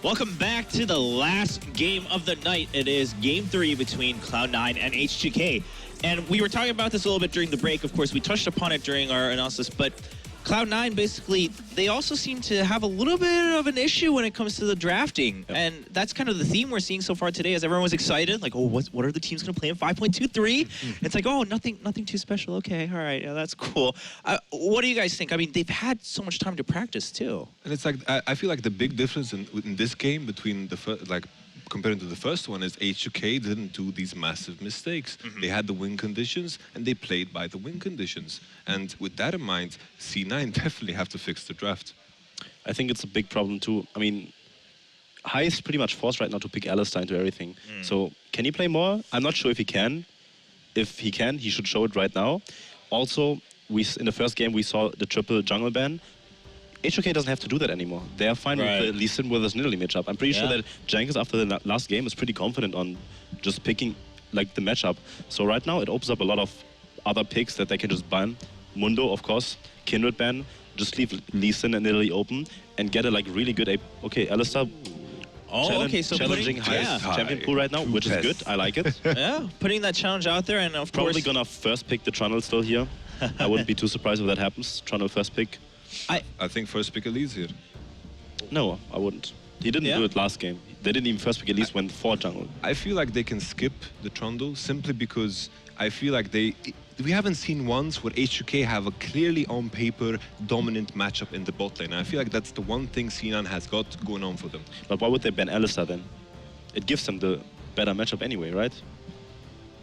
Welcome back to the last game of the night. It is Game 3 between Cloud9 and H2K. And we were talking about this a little bit during the break. Of course, we touched upon it during our analysis, but Cloud9 basically, they also seem to have a little bit of an issue when it comes to the drafting. Yep. And that's kind of the theme we're seeing so far today, as everyone was excited. Like, oh, what are the teams going to play in 5.23? It's like, oh, nothing too special. Okay, all right, yeah, that's cool. What do you guys think? I mean, they've had so much time to practice, too. And it's like, I feel like the big difference in this game between the first, like, compared to the first one is H2K didn't do these massive mistakes. They had the win conditions and they played by the win conditions. And with that in mind, C9 definitely have to fix the draft. I think it's a big problem too. I mean, High is pretty much forced right now to pick Alistar into everything. So can he play more? I'm not sure if he can. If he can, he should show it right now. Also, in the first game we saw the triple jungle ban. H2K doesn't have to do that anymore. They are fine with the Lee Sin versus Nidalee matchup. I'm pretty sure that Jenkins, after the last game, is pretty confident on just picking like the matchup. So right now, it opens up a lot of other picks that they can just ban. Mundo, of course, Kindred ban. Just leave Lee Sin and Nidalee open and get a like really good. Okay, Alistar. Oh, okay, so challenging highest champion pool right now, which is good. I like it. Yeah, putting that challenge out there, and of probably course gonna first pick the Trundle still here. I wouldn't be too surprised if that happens. Trundle first pick. I think first pick Elise here. No, I wouldn't. He didn't do it last game. They didn't even first pick Elise when 4 jungle. I feel like they can skip the Trundle simply because I feel like we haven't seen once where H2K have a clearly on paper dominant matchup in the bot lane. I feel like that's the one thing C9 has got going on for them. But why would they ban Alistar then? It gives them the better matchup anyway, right?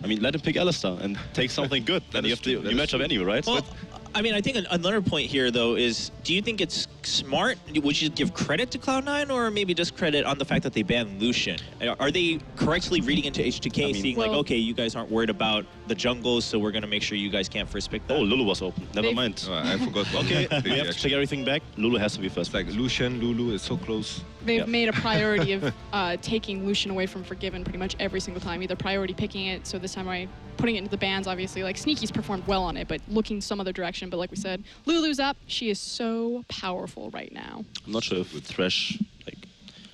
I mean, let him pick Alistar and take something good. Then you have to match up anyway, right? Well, I mean, I think another point here, though, is do you think it's smart? Would you give credit to Cloud9 or maybe discredit on the fact that they banned Lucian? Are they correctly reading into H2K, seeing like, okay, you guys aren't worried about the jungles, so we're going to make sure you guys can't first pick that? Oh, Lulu was open. Never mind. Oh, I forgot. Okay, we have to take everything back. Lulu has to be first. It's like Lucian, Lulu is so close. They've made a priority of taking Lucian away from Forgiven pretty much every single time. Either priority picking it, so this time by putting it into the bans, obviously. Like, Sneaky's performed well on it, but looking some other direction. But like we said, Lulu's up. She is so powerful right now. I'm not sure if Thresh, like,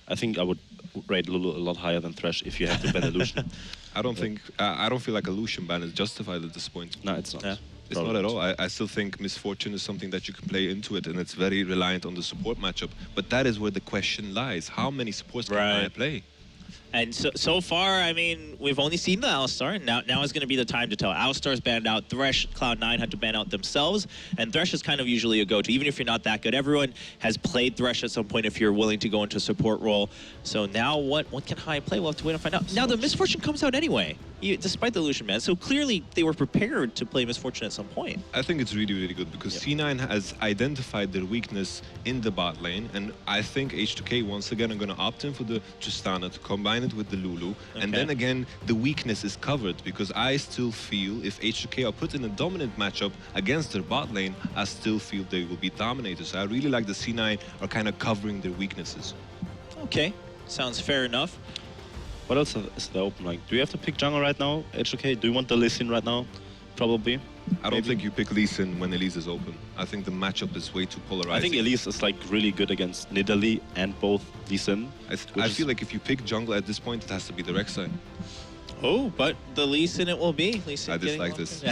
I think I would rate Lulu a lot higher than Thresh if you have to ban a Lucian. I don't think, I don't feel like a Lucian ban is justified at this point. No, it's not. Yeah. It's not at all. I still think Misfortune is something that you can play into it, and it's very reliant on the support matchup. But that is where the question lies. How many supports can I play? And so far, I mean, we've only seen the Alistar, and now is going to be the time to tell. Alistar's banned out. Thresh, Cloud9 had to ban out themselves, and Thresh is kind of usually a go-to, even if you're not that good. Everyone has played Thresh at some point if you're willing to go into a support role. So now what can High play? We'll have to wait and find out. Now the Misfortune comes out anyway, despite the Lucian ban. So clearly they were prepared to play Misfortune at some point. I think it's really, really good because C9 has identified their weakness in the bot lane, and I think H2K once again are going to opt in for the Tristana to combine it with the Lulu, and then again the weakness is covered because I still feel if H2K are put in a dominant matchup against their bot lane, I still feel they will be dominators. So I really like the C9 are kind of covering their weaknesses. Okay, sounds fair enough. What else is there open? Like, do you have to pick jungle right now, H2K? Do you want the Lee Sin right now? Probably. I don't think you pick Lee Sin when Elise is open. I think the matchup is way too polarizing. I think Elise is like really good against Nidalee and both Lee Sin. I feel like if you pick jungle at this point, it has to be the Rek'Sai. Oh, but the Lee Sin it will be. Lee Sin I dislike this.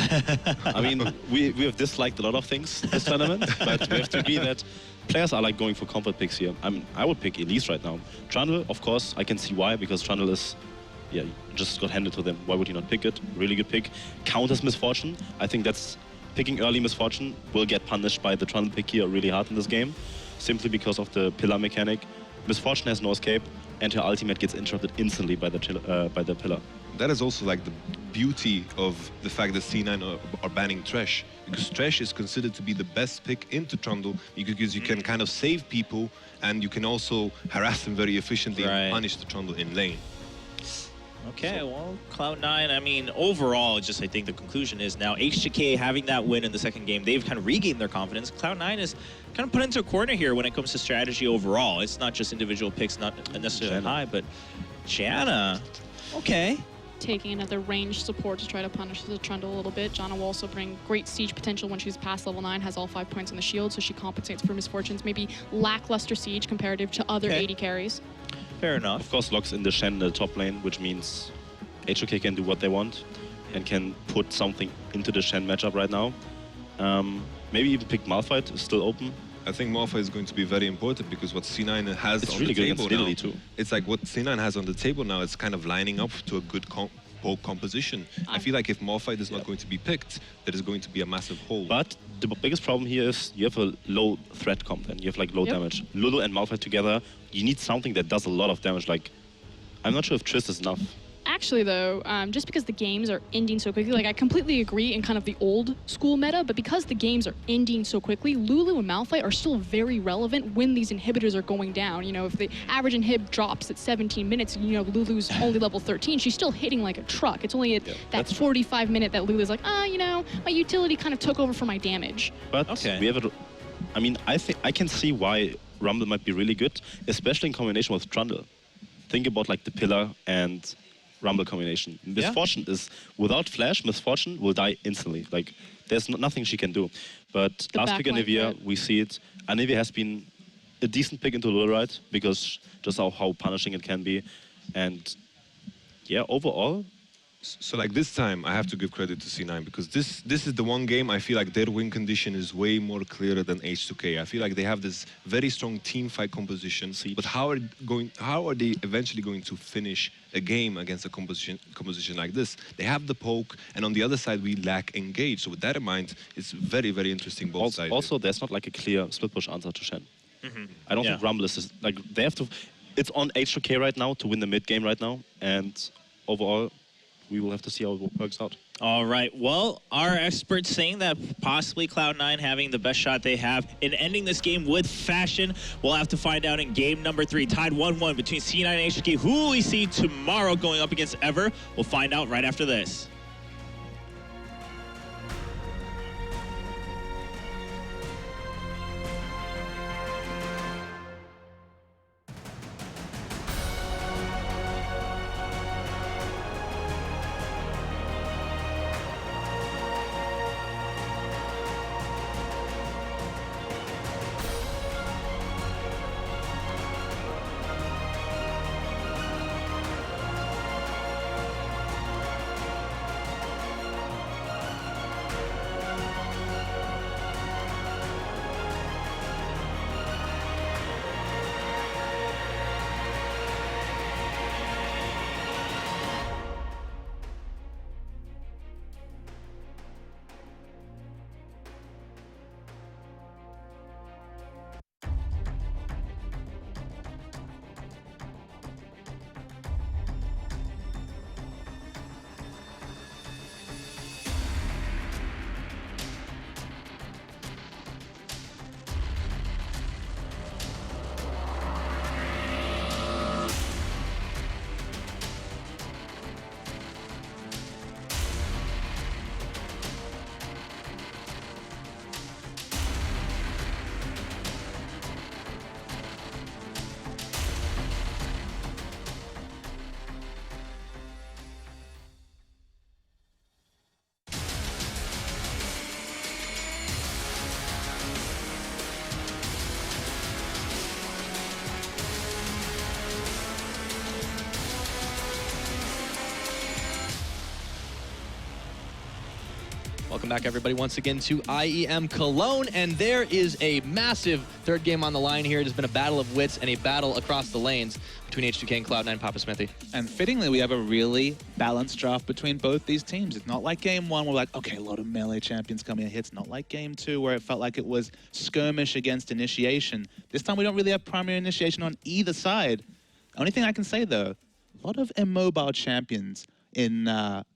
I mean, we have disliked a lot of things this tournament, but we have to agree that players are like going for comfort picks here. I would pick Elise right now. Trundle, of course, I can see why, because Trundle is, just got handed to them. Why would he not pick it? Really good pick. Counters Misfortune. I think that's picking early Misfortune will get punished by the Trundle pick here really hard in this game, simply because of the pillar mechanic. Misfortune has no escape, and her ultimate gets interrupted instantly by the pillar. That is also like the beauty of the fact that C9 are banning Thresh, because Thresh is considered to be the best pick into Trundle because you can kind of save people and you can also harass them very efficiently and punish the Trundle in lane. Okay, well, Cloud9, I mean, overall, I think the conclusion is now H2K having that win in the second game, they've kind of regained their confidence. Cloud9 is kind of put into a corner here when it comes to strategy overall. It's not just individual picks, not necessarily High, but Janna, okay. Taking another ranged support to try to punish the Trundle a little bit. Janna will also bring great siege potential when she's past level 9, has all 5 points on the shield, so she compensates for Misfortune's maybe lackluster siege comparative to other AD carries. Fair enough. Of course, locks in the Shen in the top lane, which means H2K can do what they want and can put something into the Shen matchup right now. Maybe even pick Malphite is still open. I think Malphite is going to be very important because what C9 has It's on really the good table against now, Italy too. it's like what C9 has on the table now, it's kind of lining up to a good poke composition. I feel like if Malphite is not going to be picked, there is going to be a massive hole. But the biggest problem here is you have a low threat comp and you have like low damage. Lulu and Malphite together, you need something that does a lot of damage. Like, I'm not sure if Trist is enough. Actually, though, just because the games are ending so quickly, like I completely agree in kind of the old school meta, but because the games are ending so quickly, Lulu and Malphite are still very relevant when these inhibitors are going down. You know, if the average inhib drops at 17 minutes, you know, Lulu's only level 13, she's still hitting like a truck. It's only at that 45 minute that Lulu's like, you know, my utility kind of took over for my damage. But we have a, I mean, I think I can see why Rumble might be really good, especially in combination with Trundle. Think about like the Pillar and Rumble combination. Misfortune is, without Flash, Misfortune will die instantly. Like, there's nothing she can do. But last pick Anivia, we see it. Anivia has been a decent pick into Lulurite because just how punishing it can be. And yeah, overall. So like this time, I have to give credit to C9 because this is the one game I feel like their win condition is way more clearer than H2K. I feel like they have this very strong team fight composition, but how are they eventually going to finish a game against a composition like this? They have the poke, and on the other side we lack engage. So with that in mind, it's very, very interesting both sides. Also, there's not like a clear split push answer to Shen. I don't think Rumble is like they have to. It's on H2K right now to win the mid game right now, and overall, we will have to see how it works out. All right. Well, our experts saying that possibly Cloud9 having the best shot they have in ending this game with fashion. We'll have to find out in game number 3, tied 1-1 between C9 and H2K. Who will we see tomorrow going up against Ever? We'll find out right after this. Welcome back, everybody, once again to IEM Cologne, and there is a massive third game on the line here. It has been a battle of wits and a battle across the lanes between H2K and Cloud9. Papa Smithy. And fittingly, we have a really balanced draft between both these teams. It's not like game 1 where we're like, okay, a lot of melee champions coming in here. It's not like game 2 where it felt like it was skirmish against initiation. This time we don't really have primary initiation on either side. Only thing I can say, though, a lot of immobile champions in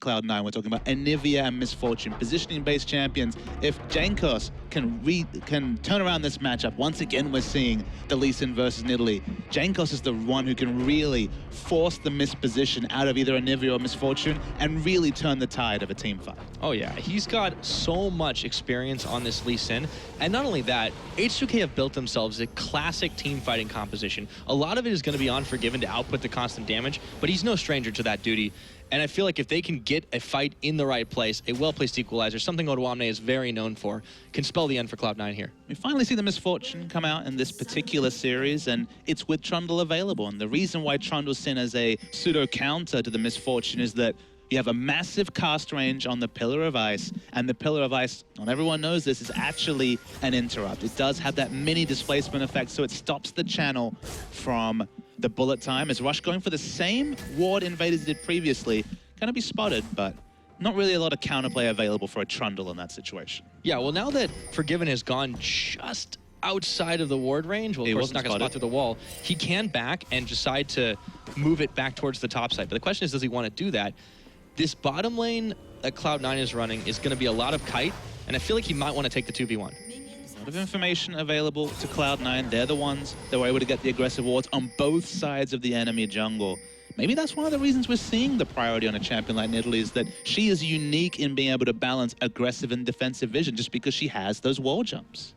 Cloud9. We're talking about Anivia and Misfortune, positioning-based champions. If Jankos can turn around this matchup, once again we're seeing the Lee Sin versus Nidalee. Jankos is the one who can really force the misposition out of either Anivia or Misfortune and really turn the tide of a team fight. Oh yeah, he's got so much experience on this Lee Sin. And not only that, H2K have built themselves a classic team fighting composition. A lot of it is going to be on Forgiven to output the constant damage, but he's no stranger to that duty. And I feel like if they can get a fight in the right place, a well-placed equalizer, something Otoamne is very known for, can spell the end for Cloud9 here. We finally see the Misfortune come out in this particular series, and it's with Trundle available. And the reason why Trundle's seen as a pseudo-counter to the Misfortune is that you have a massive cast range on the Pillar of Ice, and the Pillar of Ice, not everyone knows this, is actually an interrupt. It does have that mini displacement effect, so it stops the channel from the bullet time. As Rush going for the same ward invaders did previously, gonna be spotted, but not really a lot of counterplay available for a Trundle in that situation. Yeah, well, now that Forgiven has gone just outside of the ward range, well, of course, not going to spot through the wall, he can back and decide to move it back towards the top side. But the question is, does he want to do that? This bottom lane that Cloud9 is running is going to be a lot of kite, and I feel like he might want to take the 2v1. A lot of information available to Cloud9. They're the ones that were able to get the aggressive wards on both sides of the enemy jungle. Maybe that's one of the reasons we're seeing the priority on a champion like Nidalee, is that she is unique in being able to balance aggressive and defensive vision just because she has those wall jumps.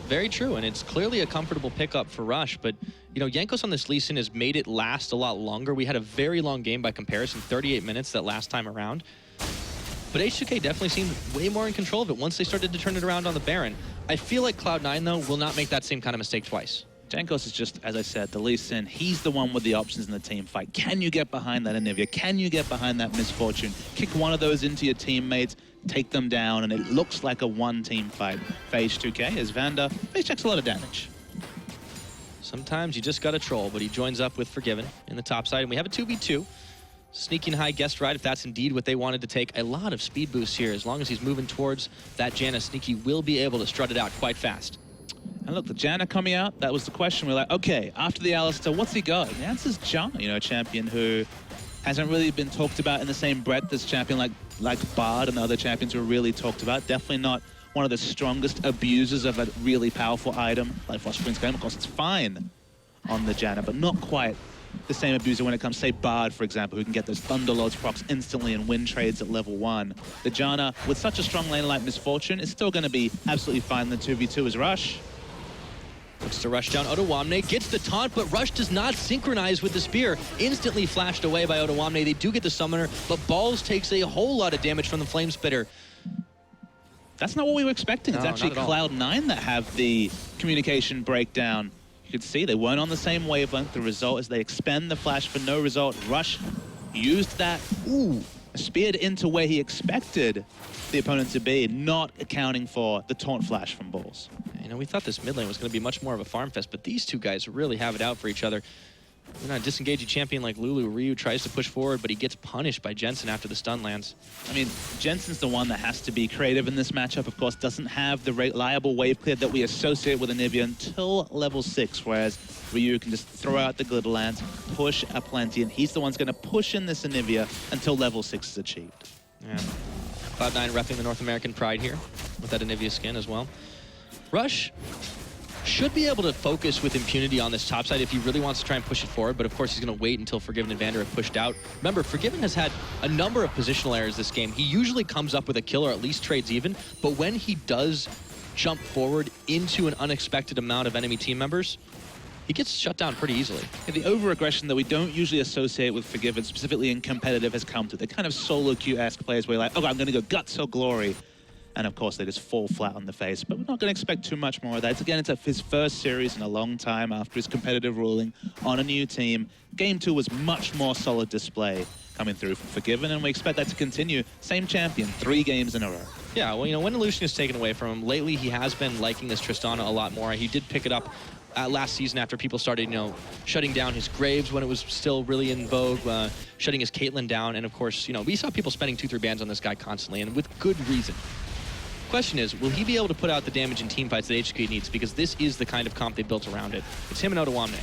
Very true, and it's clearly a comfortable pickup for Rush, but you know, Jankos on this Lee Sin has made it last a lot longer. We had a very long game by comparison, 38 minutes that last time around. But H2K definitely seemed way more in control of it once they started to turn it around on the Baron. I feel like Cloud9, though, will not make that same kind of mistake twice. Jankos is just, as I said, the Lee Sin. He's the one with the options in the team fight. Can you get behind that Anivia? Can you get behind that Misfortune? Kick one of those into your teammates, take them down, and it looks like a one-team fight for H2K as Vander face checks a lot of damage. Sometimes you just got to troll, but he joins up with Forgiven in the top side, and we have a 2v2. Sneaking high guest ride, if that's indeed what they wanted to take. A lot of speed boosts here. As long as he's moving towards that Janna, Sneaky will be able to strut it out quite fast. And look, the Janna coming out, that was the question. We're like, okay, after the Alistar, what's he got? And the answer's Janna, you know, a champion who hasn't really been talked about in the same breadth as champion like Bard and the other champions who are really talked about. Definitely not one of the strongest abusers of a really powerful item like Frostprince Flame. Of course, it's fine on the Janna, but not quite the same abuser when it comes, say, Bard, for example, who can get those Thunderlords procs instantly and win trades at level 1. The Janna, with such a strong lane like Misfortune, is still going to be absolutely fine. The 2v2 is Rush. Looks to rush down Otoamne, gets the taunt, but Rush does not synchronize with the spear. Instantly flashed away by Otoamne. They do get the summoner, but Balls takes a whole lot of damage from the Flame Spitter. That's not what we were expecting. No, it's actually Cloud9 that have the communication breakdown. You could see they weren't on the same wavelength. The result is they expend the flash for no result. Rush used that, speared into where he expected the opponent to be, not accounting for the taunt flash from Balls. You know, we thought this mid lane was going to be much more of a farm fest, but these two guys really have it out for each other. We're not disengage a champion like Lulu. Ryu tries to push forward, but he gets punished by Jensen after the stun lands. I mean, Jensen's the one that has to be creative in this matchup. Of course, doesn't have the reliable wave clear that we associate with Anivia until level 6, whereas Ryu can just throw out the glitter lands, push aplenty, and he's the one who's going to push in this Anivia until level 6 is achieved. Yeah. Cloud9 repping the North American pride here with that Anivia skin as well. Rush should be able to focus with impunity on this top side if he really wants to try and push it forward, but of course he's going to wait until Forgiven and Vander have pushed out. Remember, Forgiven has had a number of positional errors this game. He usually comes up with a kill or at least trades even, but when he does jump forward into an unexpected amount of enemy team members, he gets shut down pretty easily. Yeah, the over-aggression that we don't usually associate with Forgiven, specifically in competitive, has come to the kind of solo queue-esque players where you're like, okay, I'm going to go guts or glory. And of course, they just fall flat on the face. But we're not going to expect too much more of that. Again, it's his first series in a long time after his competitive ruling on a new team. Game 2 was much more solid display coming through from Forgiven, and we expect that to continue. Same champion, 3 games in a row. Yeah, well, you know, when Illusion is taken away from him, lately he has been liking this Tristana a lot more. He did pick it up last season after people started, you know, shutting down his Graves when it was still really in vogue, shutting his Caitlyn down, and of course, you know, we saw people spending 2-3 bans on this guy constantly, and with good reason. Question is, will he be able to put out the damage in team fights that H2K needs? Because this is the kind of comp they built around it. It's him and Otoamne.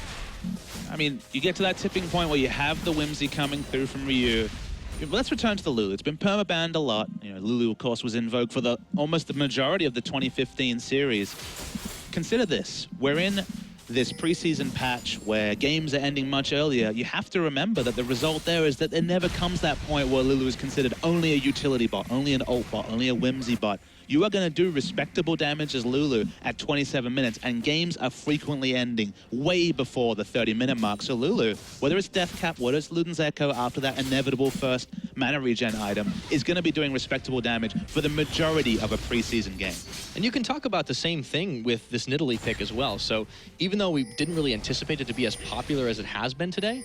I mean, you get to that tipping point where you have the Whimsy coming through from Ryu. Let's return to the Lulu. It's been perma-banned a lot. You know, Lulu, of course, was in vogue for almost the majority of the 2015 series. Consider this. We're in this preseason patch where games are ending much earlier, you have to remember that the result there is that there never comes that point where Lulu is considered only a utility bot, only an ult bot, only a whimsy bot. You are going to do respectable damage as Lulu at 27 minutes, and games are frequently ending way before the 30-minute mark. So Lulu, whether it's Death Cap, whether it's Luden's Echo after that inevitable first mana regen item, is going to be doing respectable damage for the majority of a preseason game. And you can talk about the same thing with this Nidalee pick as well. So even though we didn't really anticipate it to be as popular as it has been today,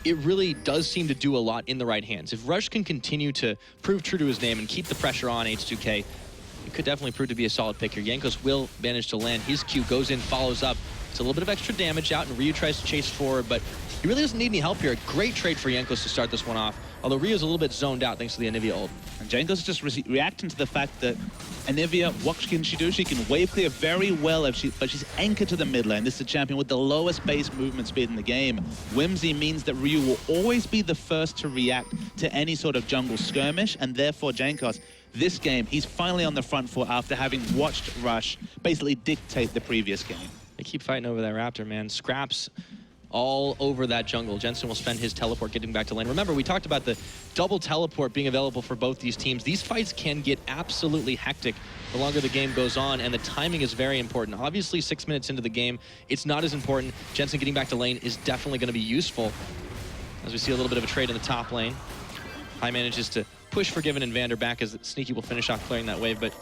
it really does seem to do a lot in the right hands. If Rush can continue to prove true to his name and keep the pressure on H2K, it could definitely prove to be a solid pick here. Jankos will manage to land his Q, goes in, follows up. It's a little bit of extra damage out, and Ryu tries to chase forward, but he really doesn't need any help here. Great trade for Jankos to start this one off, although Ryu's a little bit zoned out thanks to the Anivia ult. And Jankos is just reacting to the fact that Anivia, what can she do? She can wave clear very well, but she's anchored to the mid lane. This is a champion with the lowest base movement speed in the game. Whimsy means that Ryu will always be the first to react to any sort of jungle skirmish, and therefore Jankos, this game, he's finally on the front foot after having watched Rush basically dictate the previous game. They keep fighting over that Raptor, man. Scraps all over that jungle. Jensen will spend his teleport getting back to lane. Remember, we talked about the double teleport being available for both these teams. These fights can get absolutely hectic the longer the game goes on, and the timing is very important. Obviously, 6 minutes into the game, it's not as important. Jensen getting back to lane is definitely going to be useful, as we see a little bit of a trade in the top lane. High manages to push Forgiven and Vander back as Sneaky will finish off clearing that wave, but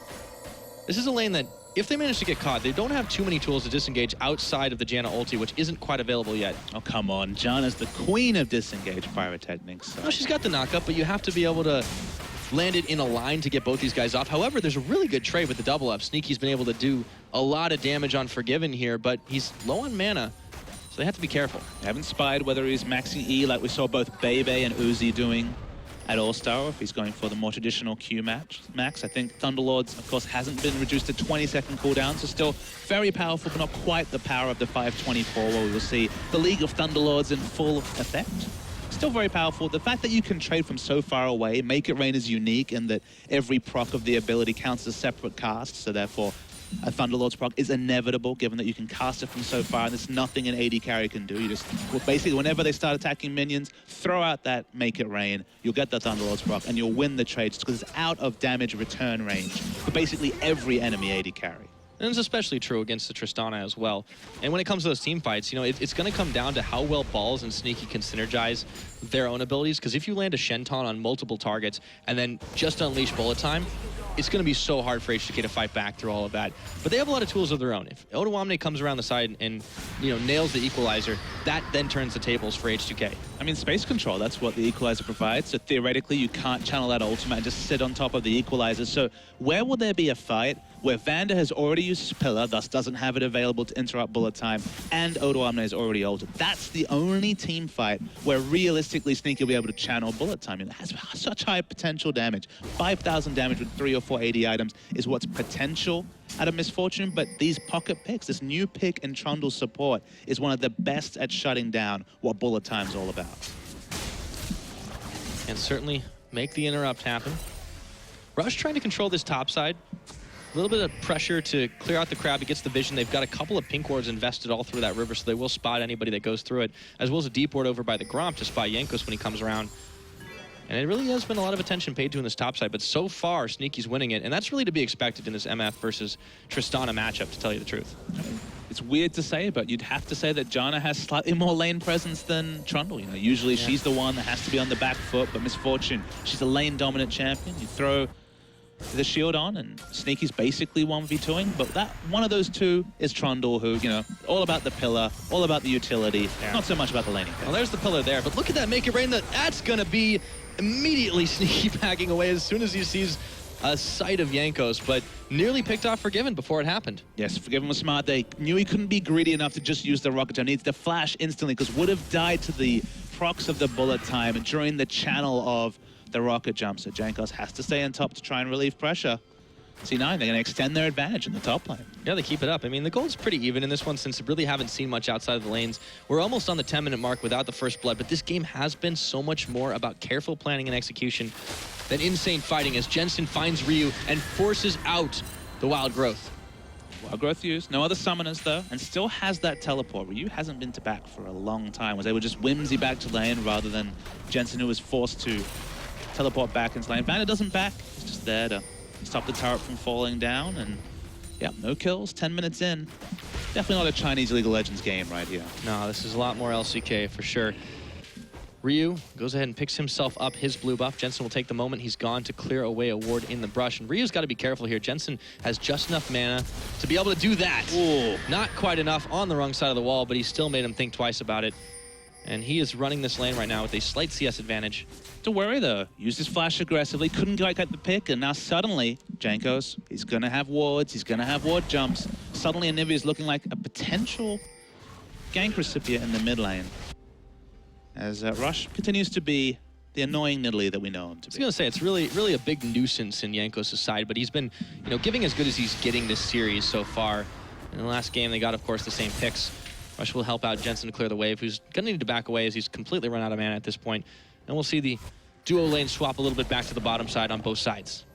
this is a lane that, if they manage to get caught, they don't have too many tools to disengage outside of the Janna ulti, which isn't quite available yet. Oh, come on. Janna's the queen of disengage pyrotechnics. So. No, she's got the knockup, but you have to be able to land it in a line to get both these guys off. However, there's a really good trade with the double up. Sneaky's been able to do a lot of damage on Forgiven here, but he's low on mana, so they have to be careful. I haven't spied whether he's maxing E like we saw both Bebe and Uzi doing at All-Star, or if he's going for the more traditional Q max. I think Thunderlords, of course, hasn't been reduced to 20-second cooldown, so still very powerful, but not quite the power of the 524, where we will see the League of Thunderlords in full effect. Still very powerful. The fact that you can trade from so far away, Make It Rain is unique in that every proc of the ability counts as a separate cast, so therefore a Thunderlord's proc is inevitable, given that you can cast it from so far, and there's nothing an AD carry can do. You just, well, basically, whenever they start attacking minions, throw out that Make It Rain, you'll get the Thunderlord's proc, and you'll win the trade just because it's out of damage return range for basically every enemy AD carry. And it's especially true against the Tristana as well. And when it comes to those team fights, you know, it's going to come down to how well Balls and Sneaky can synergize their own abilities, because if you land a Shenton on multiple targets and then just unleash bullet time, it's going to be so hard for H2K to fight back through all of that. But they have a lot of tools of their own. If Odoamne comes around the side and, you know, nails the Equalizer, that then turns the tables for H2K. I mean, space control, that's what the Equalizer provides. So theoretically, you can't channel that ultimate and just sit on top of the Equalizer. So where will there be a fight where Vander has already used his pillar, thus doesn't have it available to interrupt bullet time, and Odoamne is already ulted? That's the only team fight where realistically Sneaky will be able to channel bullet time. It has such high potential damage. 5,000 damage with 3 or 4 AD items is what's potential out of Misfortune, but these pocket picks, this new pick in Trundle's support, is one of the best at shutting down what bullet time's all about. And certainly make the interrupt happen. Rush trying to control this top side. A little bit of pressure to clear out the crowd. He gets the vision. They've got a couple of pink wards invested all through that river, so they will spot anybody that goes through it, as well as a deep ward over by the Gromp to spot Jankos when he comes around. And it really has been a lot of attention paid to in this top side, but so far, Sneaky's winning it, and that's really to be expected in this MF versus Tristana matchup, to tell you the truth. It's weird to say, but you'd have to say that Janna has slightly more lane presence than Trundle. You know, usually she's the one that has to be on the back foot, but Misfortune, she's a lane-dominant champion. You throw the shield on, and Sneaky's basically 1v2ing, but that one of those two is Trundle, who, you know, all about the pillar, all about the utility, not so much about the laning. Well, there's the pillar there, but look at that Make It Rain. That's going to be immediately Sneaky backing away as soon as he sees a sight of Jankos, but nearly picked off Forgiven before it happened. Yes, Forgiven was smart. They knew he couldn't be greedy enough to just use the rocket jump. Needs to flash instantly, because would have died to the procs of the bullet time during the channel of the rocket jump. So Jankos has to stay on top to try and relieve pressure. C9, they're going to extend their advantage in the top lane. Yeah, they keep it up. I mean, the goal's pretty even in this one, since we really haven't seen much outside of the lanes. We're almost on the 10-minute mark without the first blood, but this game has been so much more about careful planning and execution than insane fighting, as Jensen finds Ryu and forces out the wild growth. Wild Growth used, no other summoners though, and still has that teleport. Ryu hasn't been to back for a long time. Was able to just whimsy back to lane rather than Jensen, who was forced to teleport back into lane. Vander doesn't back, he's just there to stop the turret from falling down, and yeah, no kills, 10 minutes in. Definitely not a Chinese League of Legends game right here. No, this is a lot more LCK for sure. Ryu goes ahead and picks himself up his blue buff. Jensen will take the moment he's gone to clear away a ward in the brush. And Ryu's got to be careful here. Jensen has just enough mana to be able to do that. Ooh. Not quite enough on the wrong side of the wall, but he still made him think twice about it. And he is running this lane right now with a slight CS advantage. To worry though, used his flash aggressively, couldn't quite get the pick, and now suddenly, Jankos, he's gonna have wards, he's gonna have ward jumps. Suddenly Anivia is looking like a potential gank recipient in the mid lane. As Rush continues to be the annoying Nidalee that we know him to be. I was gonna say, it's really a big nuisance in Jankos' side, but he's been, giving as good as he's getting this series so far. In the last game, they got, of course, the same picks. Rush will help out Jensen to clear the wave, who's gonna need to back away as he's completely run out of mana at this point. And we'll see the duo lane swap a little bit back to the bottom side on both sides.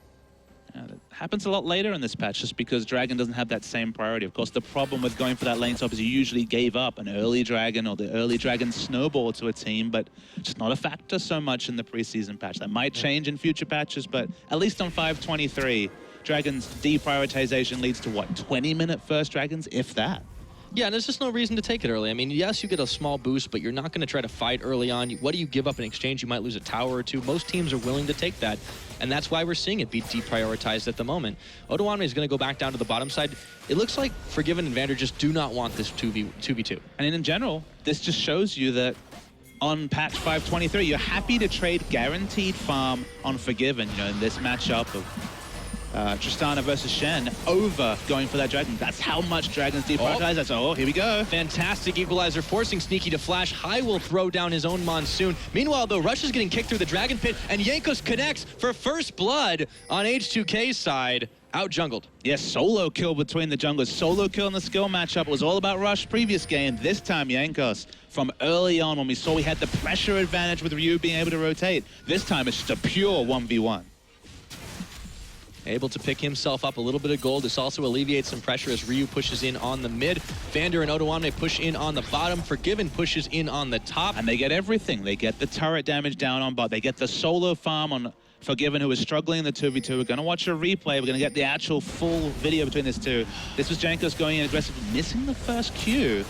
That happens a lot later in this patch just because Dragon doesn't have that same priority. Of course, the problem with going for that lane swap is you usually gave up an early Dragon or the early Dragon snowball to a team, but just not a factor so much in the preseason patch. That might change in future patches, but at least on 5.23, Dragon's deprioritization leads to what, 20-minute first Dragons, if that? Yeah, and there's just no reason to take it early. I mean, yes, you get a small boost, but you're not going to try to fight early on. What do you give up in exchange? You might lose a tower or two. Most teams are willing to take that, and that's why we're seeing it be deprioritized at the moment. Odoamne is going to go back down to the bottom side. It looks like Forgiven and Vander just do not want this 2v2. And in general, this just shows you that on patch 5.23, you're happy to trade guaranteed farm on Forgiven, in this matchup of Tristana versus Shen over going for that Dragon. That's how much Dragon's deprioritized. Oh, here we go. Fantastic equalizer, forcing Sneaky to flash. High will throw down his own Monsoon. Meanwhile, though, Rush is getting kicked through the Dragon Pit, and Jankos connects for first blood on H2K's side. Out jungled. Yes, solo kill between the junglers. Solo kill in the skill matchup was all about Rush previous game. This time, Jankos, from early on when we saw we had the pressure advantage with Ryu being able to rotate, this time it's just a pure 1v1. Able to pick himself up a little bit of gold. This also alleviates some pressure as Ryu pushes in on the mid. Vander and Odoamne push in on the bottom. Forgiven pushes in on the top. And they get everything. They get the turret damage down on bot. They get the solo farm on Forgiven, who is struggling in the 2v2. We're going to watch a replay. We're going to get the actual full video between these two. This was Jankos going in aggressively, missing the first Q.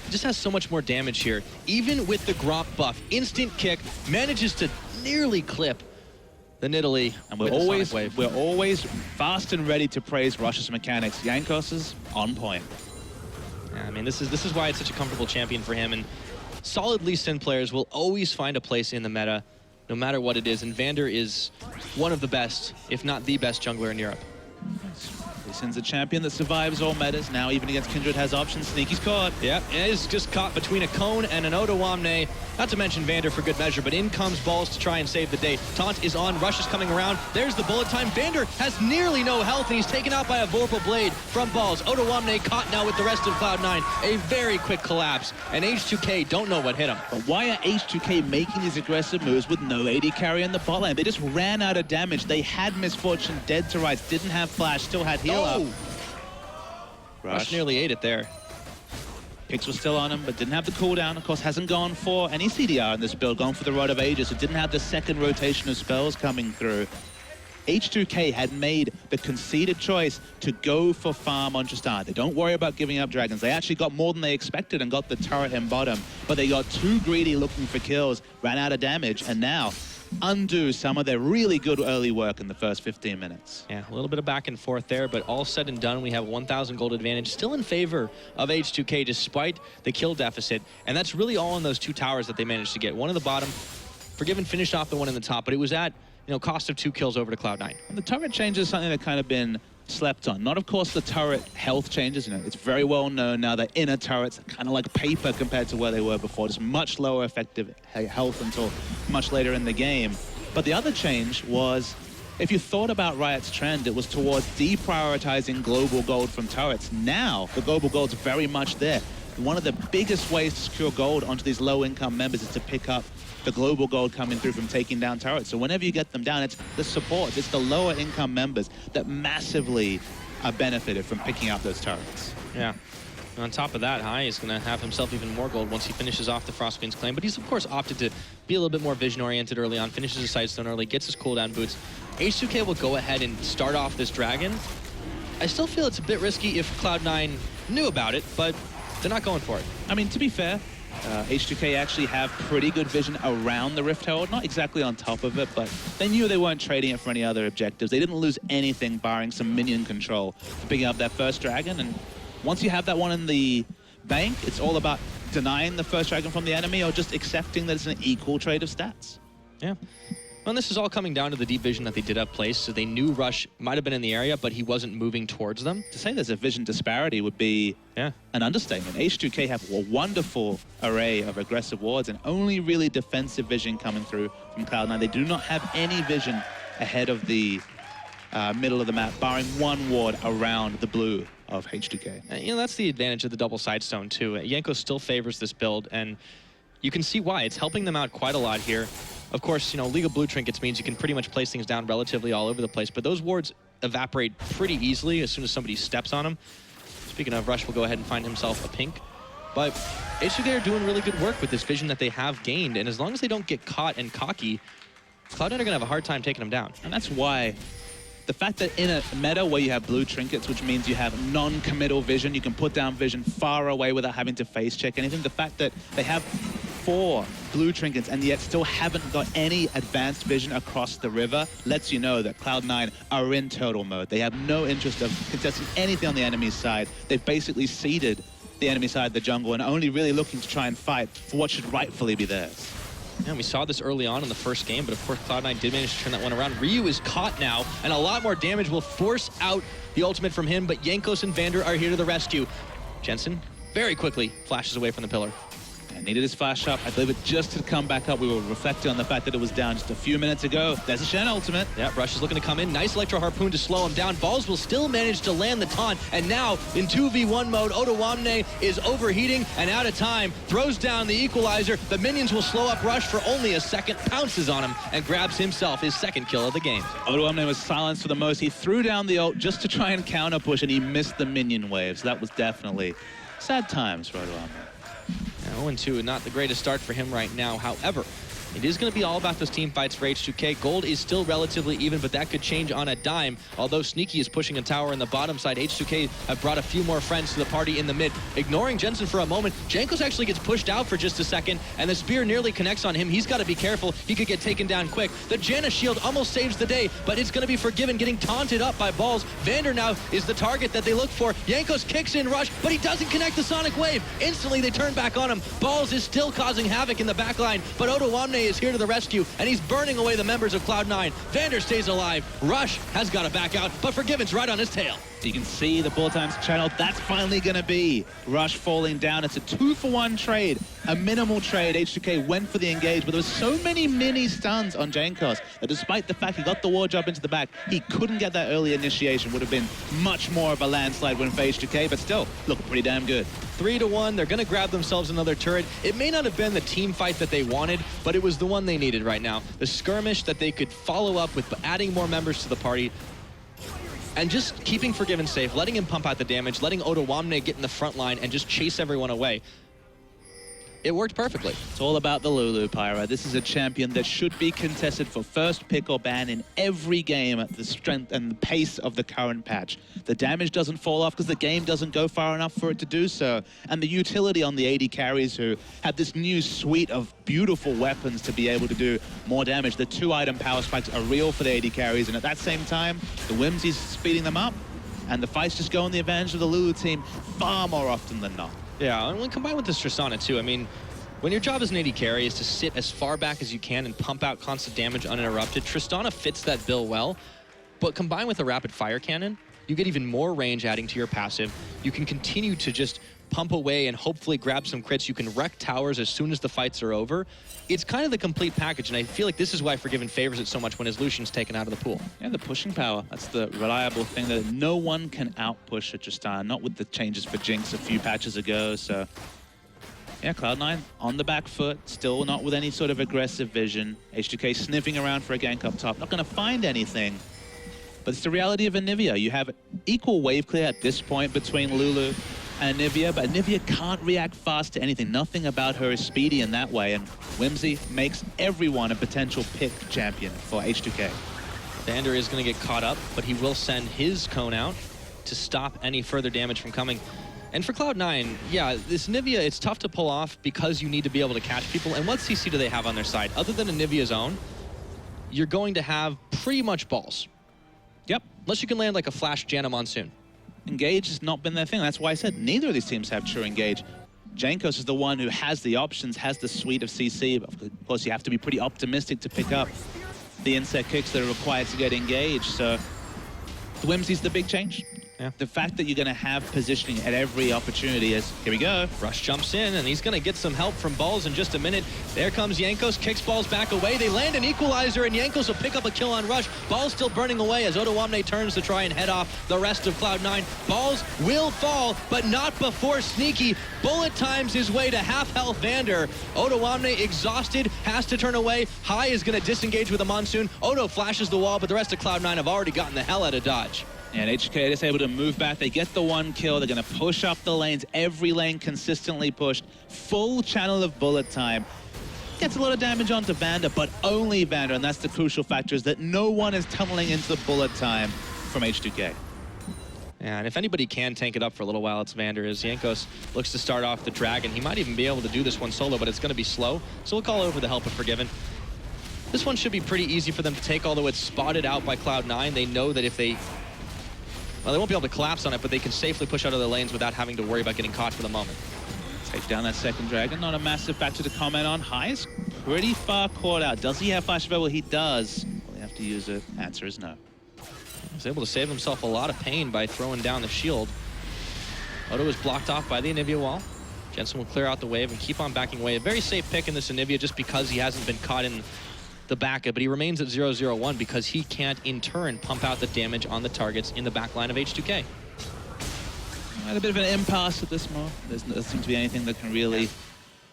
Just has so much more damage here. Even with the Gromp buff, instant kick manages to nearly clip the Nidalee. And we're always fast and ready to praise Rush's mechanics. Jankos is on point. Yeah, I mean, this is why it's such a comfortable champion for him. And solid Lee Sin players will always find a place in the meta, no matter what it is. And Vander is one of the best, if not the best jungler in Europe. Lee Sin's a champion that survives all metas. Now even against Kindred has options. Sneaky's caught. Yep, and is just caught between a Cone and an Odoamne. Not to mention Vander for good measure, but in comes Balls to try and save the day. Taunt is on, Rush is coming around. There's the bullet time. Vander has nearly no health, and he's taken out by a Vorpal Blade from Balls. Odoamne caught now with the rest of Cloud9. A very quick collapse, and H2K don't know what hit him. But why are H2K making these aggressive moves with no AD carry in the bot lane? They just ran out of damage. They had Misfortune dead to rights, didn't have flash, still had heal up. Rush nearly ate it there. Picks were still on him, but didn't have the cooldown. Of course, hasn't gone for any CDR in this build, gone for the Rod of Ages, so didn't have the second rotation of spells coming through. H2K had made the conceded choice to go for farm on Tristana. They don't worry about giving up dragons. They actually got more than they expected and got the turret in bottom, but they got too greedy looking for kills, ran out of damage, and now undo some of their really good early work in the first 15 minutes. Yeah, a little bit of back and forth there, but all said and done, we have 1,000 gold advantage still in favor of H2K despite the kill deficit, and that's really all in those two towers that they managed to get. One in the bottom, Forgiven finished off the one in the top, but it was at cost of 2 kills over to Cloud9. And the turret change is something that kind of been slept on. Not, of course, the turret health changes. It's very well known now that inner turrets are kind of like paper compared to where they were before. Just much lower effective health until much later in the game. But the other change was, if you thought about Riot's trend, it was towards deprioritizing global gold from turrets. Now, the global gold's very much there. One of the biggest ways to secure gold onto these low-income members is to pick up the global gold coming through from taking down turrets. So whenever you get them down, it's the support, it's the lower income members that massively are benefited from picking up those turrets. Yeah. And on top of that, Hai is going to have himself even more gold once he finishes off the Frostqueen's claim. But he's, of course, opted to be a little bit more vision-oriented early on, finishes his Sidestone early, gets his cooldown boots. H2K will go ahead and start off this Dragon. I still feel it's a bit risky if Cloud9 knew about it, but they're not going for it. I mean, to be fair, H2K actually have pretty good vision around the Rift Herald, not exactly on top of it, but they knew they weren't trading it for any other objectives. They didn't lose anything barring some minion control for picking up that first dragon, and once you have that one in the bank, it's all about denying the first dragon from the enemy or just accepting that it's an equal trade of stats. Yeah. Well, this is all coming down to the deep vision that they did have placed, so they knew Rush might have been in the area, but he wasn't moving towards them. To say there's a vision disparity would be an understatement. H2K have a wonderful array of aggressive wards and only really defensive vision coming through from Cloud9. They do not have any vision ahead of the middle of the map, barring one ward around the blue of H2K. You know, that's the advantage of the double Sidestone, too. Yenko still favors this build, and you can see why. It's helping them out quite a lot here. Of course, you know, League of Blue Trinkets means you can pretty much place things down relatively all over the place, but those wards evaporate pretty easily as soon as somebody steps on them. Speaking of, Rush will go ahead and find himself a pink. But H2K are doing really good work with this vision that they have gained, and as long as they don't get caught and cocky, Cloud9 are going to have a hard time taking them down. And that's why the fact that in a meta where you have blue trinkets, which means you have non-committal vision, you can put down vision far away without having to face check anything. The fact that they have 4 blue trinkets and yet still haven't got any advanced vision across the river lets you know that Cloud9 are in turtle mode. They have no interest of contesting anything on the enemy's side. They've basically ceded the enemy side of the jungle and only really looking to try and fight for what should rightfully be theirs. Yeah, we saw this early on in the first game, but of course Cloud9 did manage to turn that one around. Ryu is caught now, and a lot more damage will force out the ultimate from him, but Jankos and Vander are here to the rescue. Jensen very quickly flashes away from the pillar. And needed his flash up. I believe it just had come back up. We were reflecting on the fact that it was down just a few minutes ago. There's a Shen ultimate. Yeah, Rush is looking to come in. Nice Electro Harpoon to slow him down. Balls will still manage to land the taunt. And now, in 2v1 mode, Otawamne is overheating and out of time. Throws down the equalizer. The minions will slow up Rush for only a second. Pounces on him and grabs himself his second kill of the game. Otawamne was silenced for the most. He threw down the ult just to try and counter push, and he missed the minion wave. So that was definitely sad times for Otawamne. 0-2, not the greatest start for him right now. However, it is going to be all about those team fights for H2K. Gold is still relatively even, but that could change on a dime. Although Sneaky is pushing a tower in the bottom side, H2K have brought a few more friends to the party in the mid. Ignoring Jensen for a moment, Jankos actually gets pushed out for just a second, and the spear nearly connects on him. He's got to be careful. He could get taken down quick. The Janna shield almost saves the day, but it's going to be Forgiven getting taunted up by Balls. Vander now is the target that they look for. Jankos kicks in Rush, but he doesn't connect the Sonic Wave. Instantly, they turn back on him. Balls is still causing havoc in the backline, but Otawamne is here to the rescue, and he's burning away the members of Cloud9. Vander stays alive. Rush has got to back out, but Forgiven's right on his tail. You can see the bullet times channel. That's finally going to be Rush falling down. It's a 2-for-1 trade, a minimal trade. H2K went for the engage, but there was so many mini stuns on Jankos that despite the fact he got the ward jump into the back, he couldn't get that early initiation. Would have been much more of a landslide win for H2K, but still, looked pretty damn good. 3-1, they're going to grab themselves another turret. It may not have been the team fight that they wanted, but it was the one they needed right now. The skirmish that they could follow up with adding more members to the party, and just keeping Forgiven safe, letting him pump out the damage, letting Otawamne get in the front line and just chase everyone away. It worked perfectly. It's all about the Lulu, Pyra. This is a champion that should be contested for first pick or ban in every game at the strength and the pace of the current patch. The damage doesn't fall off because the game doesn't go far enough for it to do so. And the utility on the AD carries who had this new suite of beautiful weapons to be able to do more damage. The 2-item power spikes are real for the AD carries, and at that same time, the Whimsy's speeding them up, and the fights just go on the advantage of the Lulu team far more often than not. Yeah, and when combined with this Tristana too, I mean, when your job as an AD carry is to sit as far back as you can and pump out constant damage uninterrupted, Tristana fits that bill well, but combined with a rapid fire cannon, you get even more range adding to your passive. You can continue to just pump away and hopefully grab some crits. You can wreck towers as soon as the fights are over. It's kind of the complete package, and I feel like this is why Forgiven favors it so much when his Lucian's taken out of the pool. Yeah, the pushing power. That's the reliable thing that no one can outpush at Tristana, not with the changes for Jinx a few patches ago, so... Yeah, Cloud9 on the back foot, still not with any sort of aggressive vision. H2K sniffing around for a gank up top, not going to find anything. But it's the reality of Anivia. You have equal wave clear at this point between Lulu and Anivia, but Anivia can't react fast to anything. Nothing about her is speedy in that way, and Whimsy makes everyone a potential pick champion for H2K. Vander is going to get caught up, but he will send his cone out to stop any further damage from coming. And for Cloud9, yeah, this Anivia, it's tough to pull off because you need to be able to catch people. And what CC do they have on their side? Other than Anivia's own, you're going to have pretty much balls. Yep. Unless you can land like a flash Janna Monsoon. Engage has not been their thing. That's why I said neither of these teams have true engage. Jankos is the one who has the options, has the suite of CC. But of course, you have to be pretty optimistic to pick up the insect kicks that are required to get engaged. So the Whimsy's the big change. Yeah. The fact that you're going to have positioning at every opportunity is, here we go. Rush jumps in, and he's going to get some help from Balls in just a minute. There comes Jankos, kicks Balls back away. They land an equalizer, and Jankos will pick up a kill on Rush. Balls still burning away as Odoamne turns to try and head off the rest of Cloud9. Balls will fall, but not before Sneaky bullet times his way to half-health Vander. Odoamne, exhausted, has to turn away. High is going to disengage with a Monsoon. Odo flashes the wall, but the rest of Cloud9 have already gotten the hell out of dodge. And H2K is able to move back. They get the one kill. They're going to push up the lanes. Every lane consistently pushed. Full channel of bullet time. Gets a lot of damage onto Vander, but only Vander. And that's the crucial factor, is that no one is tunneling into the bullet time from H2K. Yeah, and if anybody can tank it up for a little while, it's Vander. As Jankos looks to start off the Dragon. He might even be able to do this one solo, but it's going to be slow. So we'll call over the help of Forgiven. This one should be pretty easy for them to take, although it's spotted out by Cloud9. They know that if they... Well, they won't be able to collapse on it, but they can safely push out of their lanes without having to worry about getting caught for the moment. Take down that second Dragon. Not a massive factor to comment on. High is pretty far caught out. Does he have Flash Available? He does. Will he have to use it? Answer is no. He's able to save himself a lot of pain by throwing down the shield. Odo is blocked off by the Anivia wall. Jensen will clear out the wave and keep on backing away. A very safe pick in this Anivia just because he hasn't been caught in the back, but he remains at 0-0-1 because he can't in turn pump out the damage on the targets in the back line of H2K. Had a bit of an impasse at this moment. There doesn't seem to be anything that can really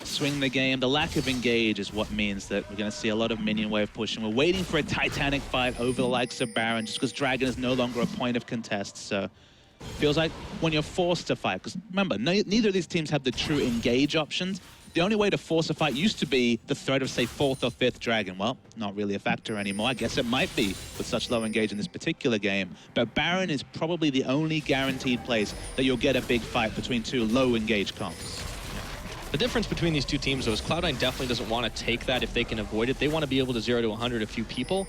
swing the game. The lack of engage is what means that we're going to see a lot of minion wave pushing. We're waiting for a titanic fight over the likes of Baron just because Dragon is no longer a point of contest. So feels like when you're forced to fight, because remember, neither of these teams have the true engage options. The only way to force a fight used to be the threat of, say, 4th or 5th Dragon. Well, not really a factor anymore. I guess it might be with such low engage in this particular game. But Baron is probably the only guaranteed place that you'll get a big fight between two low engage comps. The difference between these two teams, though, is Cloud9 definitely doesn't want to take that if they can avoid it. They want to be able to 0 to 100 a few people.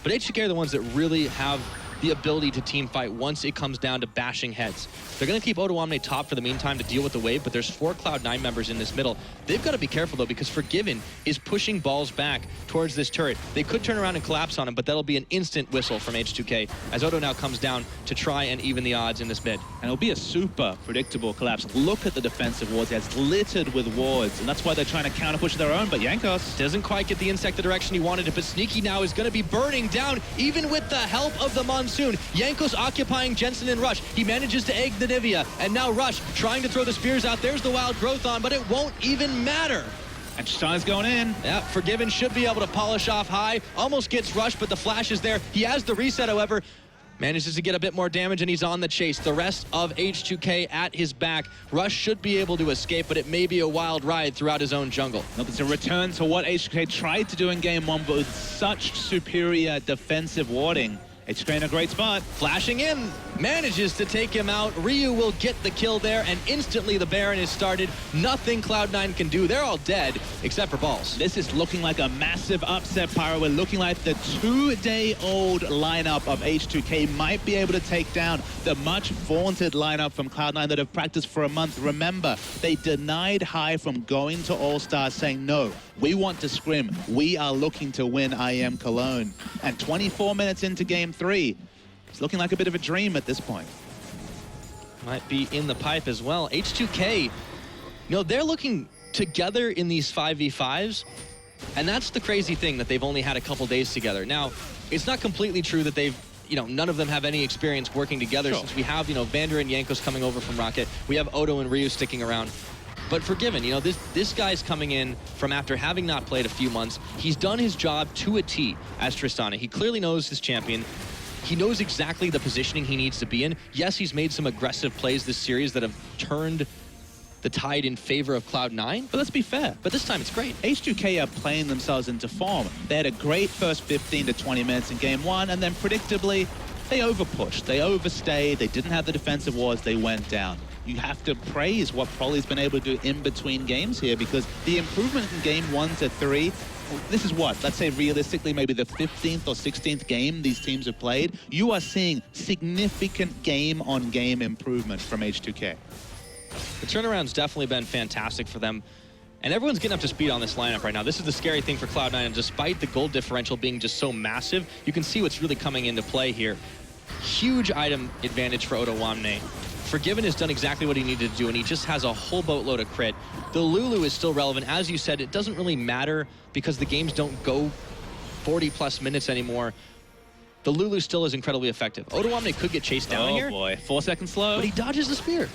But H2K are the ones that really have the ability to team fight once it comes down to bashing heads. They're going to keep Odoamne top for the meantime to deal with the wave, but there's 4 Cloud9 members in this middle. They've got to be careful, though, because Forgiven is pushing Balls back towards this turret. They could turn around and collapse on him, but that'll be an instant whistle from H2K as Odo now comes down to try and even the odds in this mid. And it'll be a super predictable collapse. Look at the defensive wards. It's littered with wards, and that's why they're trying to counter-push their own, but Jankos doesn't quite get the insect the direction he wanted it, but Sneaky now is going to be burning down, even with the help of the Monsoon. Jankos occupying Jensen and Rush. He manages to egg the Nivea, and now Rush trying to throw the spears out. There's the wild growth on, but it won't even matter. And Shai's going in. Yeah, Forgiven should be able to polish off High. Almost gets Rush, but the flash is there. He has the reset, however. Manages to get a bit more damage, and he's on the chase. The rest of H2K at his back. Rush should be able to escape, but it may be a wild ride throughout his own jungle. Nope, it's a return to what H2K tried to do in Game 1, but with such superior defensive warding. H2K in a great spot. Flashing in, manages to take him out. Ryu will get the kill there, and instantly the Baron is started. Nothing Cloud9 can do. They're all dead, except for Balls. This is looking like a massive upset, Pyro. We're looking like the 2-day-old lineup of H2K might be able to take down the much vaunted lineup from Cloud9 that have practiced for a month. Remember, they denied High from going to All-Stars, saying, no, we want to scrim. We are looking to win IEM Cologne. And 24 minutes into Game 3, it's looking like a bit of a dream at this point. Might be in the pipe as well. H2K, you know, they're looking together in these 5v5s, and that's the crazy thing, that they've only had a couple days together. Now, it's not completely true that they've, you know, none of them have any experience working together, since we have, you know, Vander and Jankos coming over from Rocket. We have Odo and Ryu sticking around. But Forgiven, you know, this guy's coming in from after having not played a few months. He's done his job to a T as Tristana. He clearly knows his champion. He knows exactly the positioning he needs to be in. Yes, he's made some aggressive plays this series that have turned the tide in favor of Cloud9. But let's be fair. But this time it's great. H2K are playing themselves into form. They had a great first 15 to 20 minutes in game one, and then predictably, they overpushed, they overstayed, they didn't have the defensive wards, they went down. You have to praise what Prolly's been able to do in between games here, because the improvement from game 1 to 3, this is what, let's say realistically, maybe the 15th or 16th game these teams have played. You are seeing significant game-on-game improvement from H2K. The turnaround's definitely been fantastic for them. And everyone's getting up to speed on this lineup right now. This is the scary thing for Cloud9, and despite the gold differential being just so massive, you can see what's really coming into play here. Huge item advantage for Ottawamne. Forgiven has done exactly what he needed to do, and he just has a whole boatload of crit. The Lulu is still relevant. As you said, it doesn't really matter because the games don't go 40-plus minutes anymore. The Lulu still is incredibly effective. Ottawamne could get chased down here. Oh boy, 4 seconds slow. But he dodges the spear.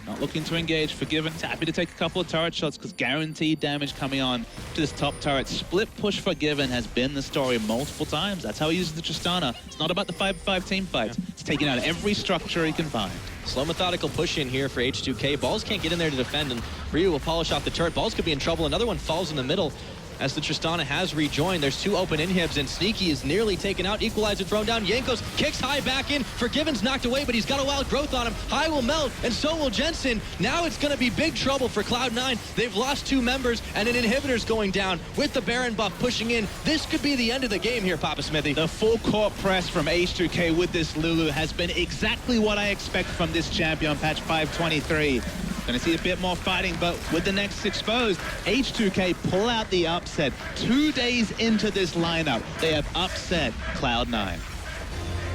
Not looking to engage. Forgiven, happy to take a couple of turret shots because guaranteed damage coming on to this top turret. Split push Forgiven has been the story multiple times. That's how he uses the Tristana. It's not about the 5v5 team fights. Yeah. It's taking out every structure he can find. Slow methodical push in here for H2K. Balls can't get in there to defend, and Ryu will polish off the turret. Balls could be in trouble. Another one falls in the middle as the Tristana has rejoined. There's 2 open inhibs, and Sneaky is nearly taken out. Equalizer thrown down. Jankos kicks High back in. Forgiven's knocked away, but he's got a wild growth on him. High will melt, and so will Jensen. Now it's going to be big trouble for Cloud9. They've lost 2 members, and an inhibitor's going down with the Baron buff pushing in. This could be the end of the game here, Papa Smithy. The full court press from H2K with this Lulu has been exactly what I expect from this champion, patch 523. Going to see a bit more fighting, but with the next exposed, H2K pull out the upset. 2 days into this lineup, they have upset Cloud9.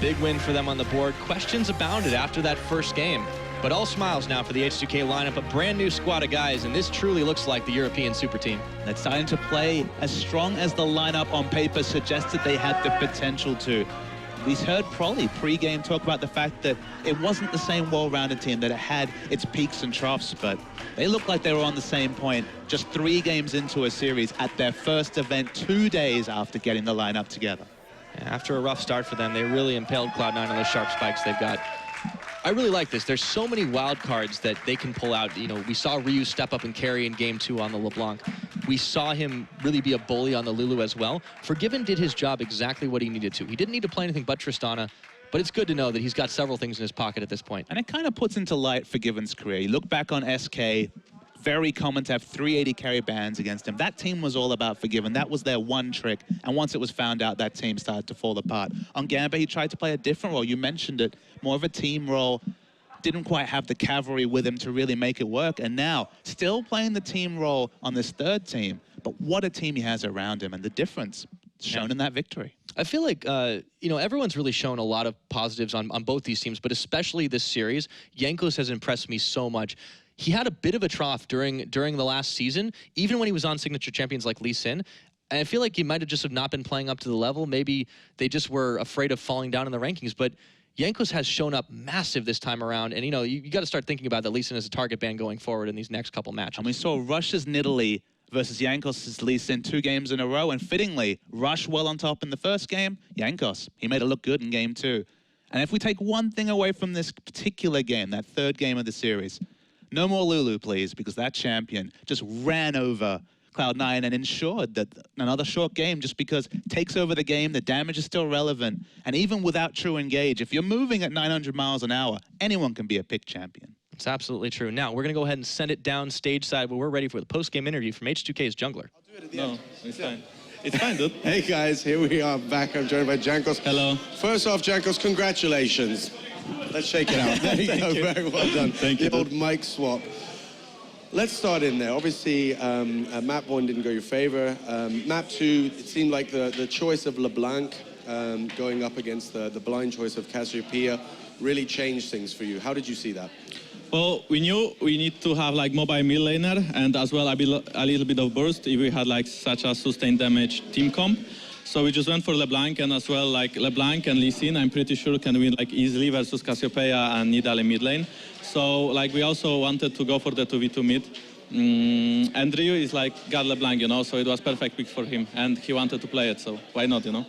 Big win for them on the board. Questions abounded after that first game. But all smiles now for the H2K lineup, a brand new squad of guys, and this truly looks like the European super team. They're starting to play as strong as the lineup on paper suggested they had the potential to. We heard Prolly pre-game talk about the fact that it wasn't the same well-rounded team, that it had its peaks and troughs, but they looked like they were on the same point just 3 games into a series at their first event 2 days after getting the lineup together. After a rough start for them, they really impaled Cloud9 on those sharp spikes they've got. I really like this. There's so many wild cards that they can pull out. You know, we saw Ryu step up and carry in game 2 on the LeBlanc. We saw him really be a bully on the Lulu as well. Forgiven did his job exactly what he needed to. He didn't need to play anything but Tristana, but it's good to know that he's got several things in his pocket at this point. And it kind of puts into light Forgiven's career. You look back on SK, very common to have 380 carry bans against him. That team was all about Forgiven. That was their one trick. And once it was found out, that team started to fall apart. On Gamba, he tried to play a different role. You mentioned it, more of a team role. Didn't quite have the cavalry with him to really make it work. And now, still playing the team role on this third team. But what a team he has around him, and the difference shown in that victory. I feel like, you know, everyone's really shown a lot of positives on both these teams, but especially this series. Jankos has impressed me so much. He had a bit of a trough during the last season, even when he was on signature champions like Lee Sin. And I feel like he might have just have not been playing up to the level. Maybe they just were afraid of falling down in the rankings. But Jankos has shown up massive this time around. And, you know, you got to start thinking about that Lee Sin as a target ban going forward in these next couple matches. And we saw Rush's Nidalee versus Jankos' Lee Sin 2 games in a row. And fittingly, Rush well on top in the first game. Jankos, he made it look good in game 2. And if we take one thing away from this particular game, that third game of the series, no more Lulu, please, because that champion just ran over Cloud9 and ensured that another short game, just because it takes over the game, the damage is still relevant. And even without true engage, if you're moving at 900 miles an hour, anyone can be a pick champion. It's absolutely true. Now, we're going to go ahead and send it down stage side where we're ready for the post-game interview from H2K's jungler. I'll do it at the end. It's fine. It's fine, dude. Hey, guys, here we are back. I'm joined by Jankos. Hello. First off, Jankos, congratulations. Let's shake it out. There you go. Very well done. Thank you. The old mic swap. Let's start in there. Obviously, map 1 didn't go your favor. Map 2, it seemed like the choice of LeBlanc going up against the blind choice of Cassiopeia really changed things for you. How did you see that? Well, we knew we need to have like mobile mid laner and as well a little bit of burst if we had like such a sustained damage team comp. So we just went for LeBlanc, and as well like LeBlanc and Lee Sin, I'm pretty sure can win like easily versus Cassiopeia and Nidalee mid lane. So like we also wanted to go for the 2v2 mid. And Ryu is like got LeBlanc, you know, so it was perfect pick for him and he wanted to play it, so why not, you know?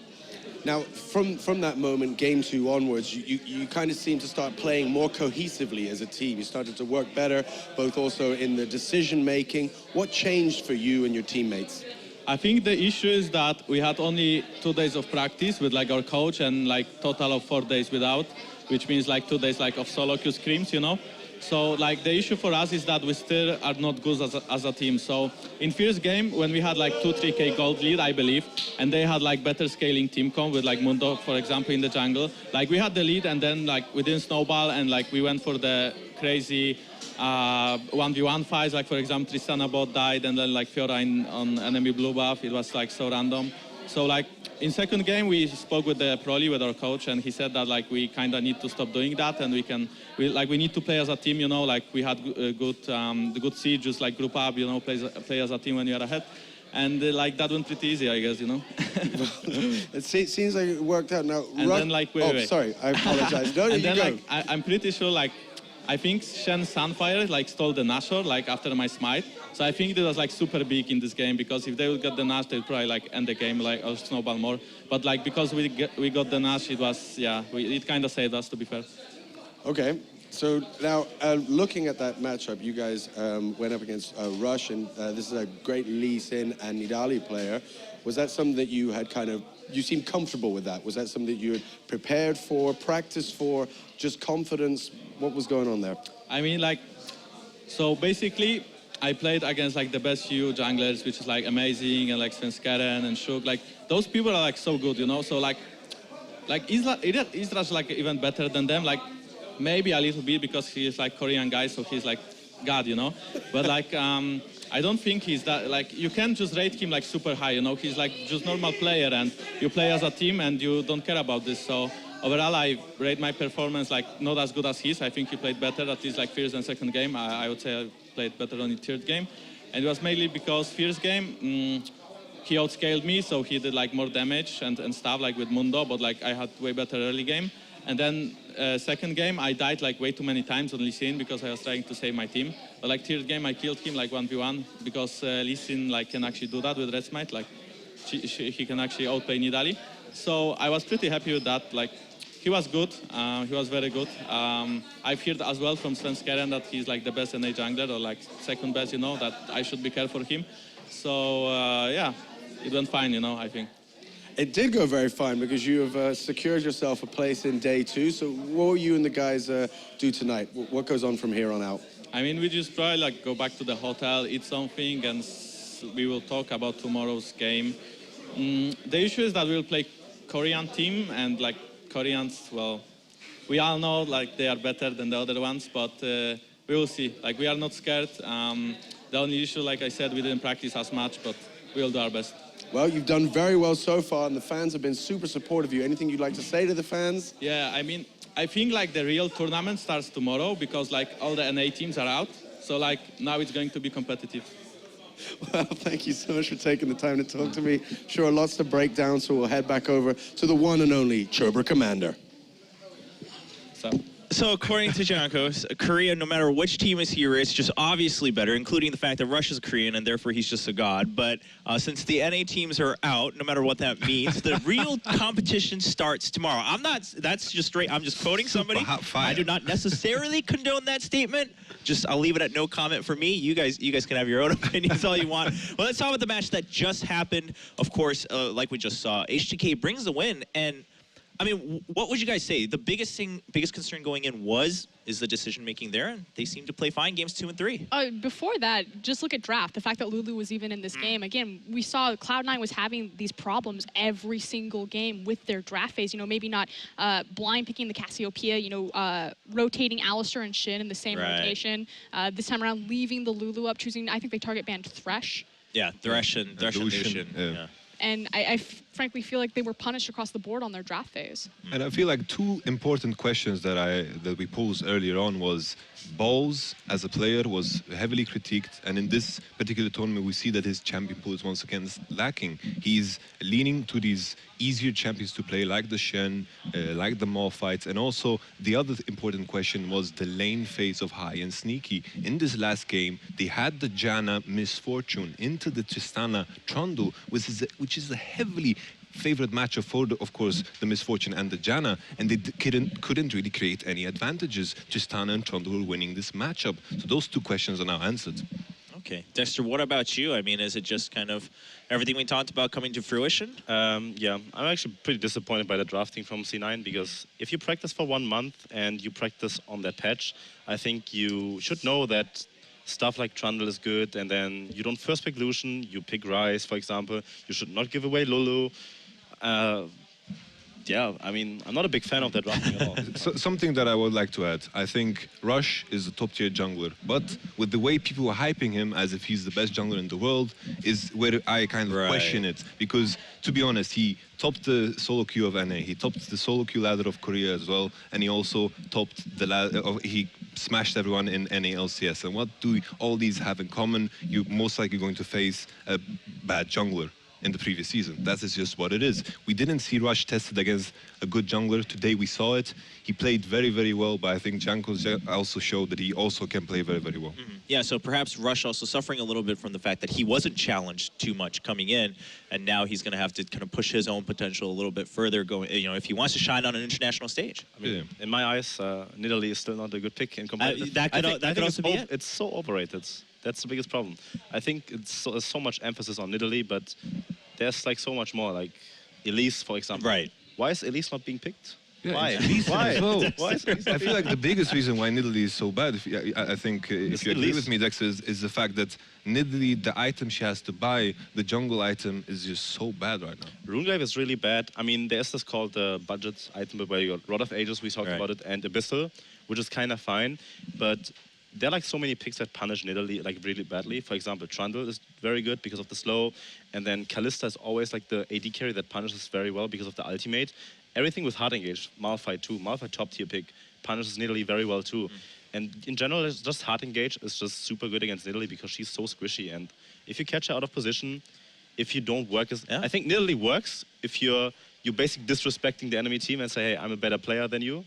Now, from that moment, game 2 onwards, you kind of seem to start playing more cohesively as a team. You started to work better, both also in the decision making. What changed for you and your teammates? I think the issue is that we had only 2 days of practice with like our coach and like total of 4 days without, which means like 2 days like of solo queue scrims, you know. So like the issue for us is that we still are not good as a team. So in first game when we had like 2-3K gold lead, I believe, and they had like better scaling team comp with like Mundo, for example, in the jungle. Like we had the lead and then like we didn't snowball and like we went for the crazy 1v1 fights. Like for example, Tristana bot died and then like Fiora on enemy blue buff. It was like so random. So like in second game we spoke with the Proli, with our coach, and he said that like we kind of need to stop doing that and we need to play as a team, you know, like we had the good seed, just like group up, you know, play as a team when you're ahead. And like that went pretty easy, I guess, you know. It seems like it worked out now. And then like wait. Sorry, I apologize. No, and you then go. like I'm pretty sure like I think Shen Sunfire like stole the Nashor like after my smite. So I think it was like super big in this game because if they would get the Nash, they'd probably like end the game like or snowball more. But like because we got the Nash, it was it kind of saved us, to be fair. Okay. So now, looking at that matchup, you guys went up against Rush, and this is a great Lee Sin and Nidali player. Was that something that you had you seemed comfortable with that? Was that something that you had prepared for, practiced for, just confidence? What was going on there? I mean, like, so basically, I played against like the best EU junglers, which is like amazing, and like Svenskeren and Shuk. Like, those people are like so good, you know? So like Istra's like even better than them. Like, maybe a little bit because he's like Korean guy, so he's like God, you know. But like I don't think he's that, like, you can't just rate him like super high, you know. He's like just normal player and you play as a team and you don't care about this. So overall I rate my performance like not as good as his. I think he played better at least like first and second game. I would say I played better on the third game. And it was mainly because first game he outscaled me, so he did like more damage and stuff like with Mundo, but like I had way better early game. And then second game, I died like way too many times on Lee Sin because I was trying to save my team. But like third game, I killed him like 1v1 because Lee Sin like can actually do that with Red Smite. Like he can actually outplay Nidali. So I was pretty happy with that. Like he was good. He was very good. I've heard as well from Svenskeren that he's like the best NA jungler or like second best, you know, that I should be careful for him. So yeah, it went fine, you know, I think. It did go very fine because you have secured yourself a place in day 2. So what will you and the guys do tonight? What goes on from here on out? I mean, we just probably like go back to the hotel, eat something, and we will talk about tomorrow's game. The issue is that we'll play Korean team, and like Koreans, well, we all know like they are better than the other ones, but we will see. Like we are not scared. The only issue, like I said, we didn't practice as much, but we'll do our best. Well, you've done very well so far, and the fans have been super supportive of you. Anything you'd like to say to the fans? Yeah, I mean, I think like the real tournament starts tomorrow because like all the NA teams are out. So like now it's going to be competitive. Well, thank you so much for taking the time to talk to me. Sure, lots to break down, so we'll head back over to the one and only Chober Commander. So according to Jankos, Korea, no matter which team is here, is just obviously better, including the fact that Russia's Korean and therefore he's just a god. But since the NA teams are out, no matter what that means, the real competition starts tomorrow. That's just straight, I'm just quoting somebody. I do not necessarily condone that statement. I'll leave it at no comment for me. You guys can have your own opinions all you want. Well, let's talk about the match that just happened. Of course, like we just saw, H2K brings the win, and I mean, what would you guys say? The biggest concern going in is the decision-making there, and they seem to play fine games 2 and 3. Before that, just look at draft. The fact that Lulu was even in this game. Again, we saw Cloud9 was having these problems every single game with their draft phase. You know, maybe not blind picking the Cassiopeia, you know, rotating Alistar and Shin in the same rotation. This time around, leaving the Lulu up, choosing, I think they target banned Thresh. Yeah, Thresh and Lucian. Yeah. And I frankly feel like they were punished across the board on their draft phase. And I feel like 2 important questions that we posed earlier on was Balls as a player was heavily critiqued, and in this particular tournament we see that his champion pool is once again lacking. He's leaning to these easier champions to play, like the Shen, like the Maw fights, and also the other important question was the lane phase of High and Sneaky. In this last game, they had the Janna Misfortune into the Tristana Trundle, which is a heavily favorite matchup for, of course, the Misfortune and the Janna, and they couldn't really create any advantages. Tristana and Trundle were winning this matchup. So those two questions are now answered. Okay. Dexter, what about you? I mean, is it just kind of everything we talked about coming to fruition? Yeah, I'm actually pretty disappointed by the drafting from C9 because if you practice for 1 month and you practice on that patch, I think you should know that stuff like Trundle is good, and then you don't first pick Lucian, you pick Ryze, for example. You should not give away Lulu. Yeah, I mean, I'm not a big fan of that drafting at all. So, something that I would like to add, I think Rush is a top-tier jungler, but with the way people are hyping him as if he's the best jungler in the world is where I kind of question it. Because, to be honest, he topped the solo queue of NA, he topped the solo queue ladder of Korea as well, and he also topped the ladder he smashed everyone in NA LCS. And what do all these have in common? You're most likely going to face a bad jungler in the previous season. That is just what it is. We didn't see Rush tested against a good jungler. Today we saw it. He played very, very well, but I think Janko also showed that he also can play very, very well. Yeah, so perhaps Rush also suffering a little bit from the fact that he wasn't challenged too much coming in, and now he's going to have to kind of push his own potential a little bit further, going, you know, if he wants to shine on an international stage. I mean, in my eyes, Nidalee is still not a good pick in comparison. That could also be it. It's so overrated. That's the biggest problem. I think it's so much emphasis on Nidalee, but there's like so much more, like Elise, for example. Right. Why is Elise not being picked? Yeah, Why? Elise Why? as well. Why is Elise I not feel like the biggest reason why Nidalee is so bad, I think if you agree Elise. with me, Dexter, is the fact that Nidalee, the item she has to buy, the jungle item, is just so bad right now. Runeglaive is really bad. I mean, there's this called the budget item where you got Rod of Ages, we talked about it, and Abyssal, which is kind of fine, but there are like so many picks that punish Nidalee like really badly. For example, Trundle is very good because of the slow, and then Kalista is always like the AD carry that punishes very well because of the ultimate. Everything with hard engage, Malphite too. Malphite top tier pick punishes Nidalee very well too. And in general, it's just hard engage is just super good against Nidalee because she's so squishy. And if you catch her out of position, if you don't work, I think Nidalee works if you're basically disrespecting the enemy team and say, hey, I'm a better player than you.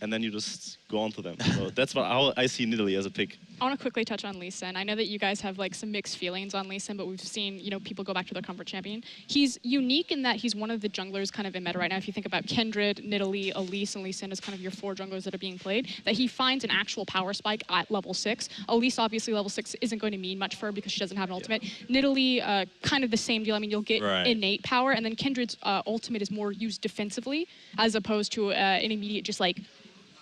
And then you just go on to them. So that's how I see Nidalee as a pick. I want to quickly touch on Lee Sin. I know that you guys have like some mixed feelings on Lee Sin, but we've seen, you know, people go back to their comfort champion. He's unique in that he's one of the junglers kind of in meta right now. If you think about Kindred, Nidalee, Elise, and Lee Sin as kind of your 4 junglers that are being played, that he finds an actual power spike at level 6. Elise, obviously, level 6 isn't going to mean much for her because she doesn't have an ultimate. Nidalee, kind of the same deal. I mean, you'll get innate power, and then Kindred's ultimate is more used defensively as opposed to an immediate just like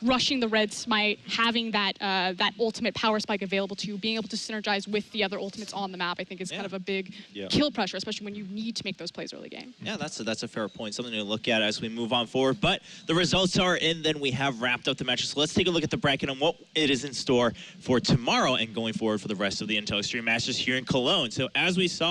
rushing the red smite, having that that ultimate power spike available to you, being able to synergize with the other ultimates on the map, I think is kind of a big kill pressure, especially when you need to make those plays early game. Yeah, that's a fair point, something to look at as we move on forward. But the results are in, then we have wrapped up the matches. So let's take a look at the bracket and what it is in store for tomorrow and going forward for the rest of the Intel Extreme Masters here in Cologne. So as we saw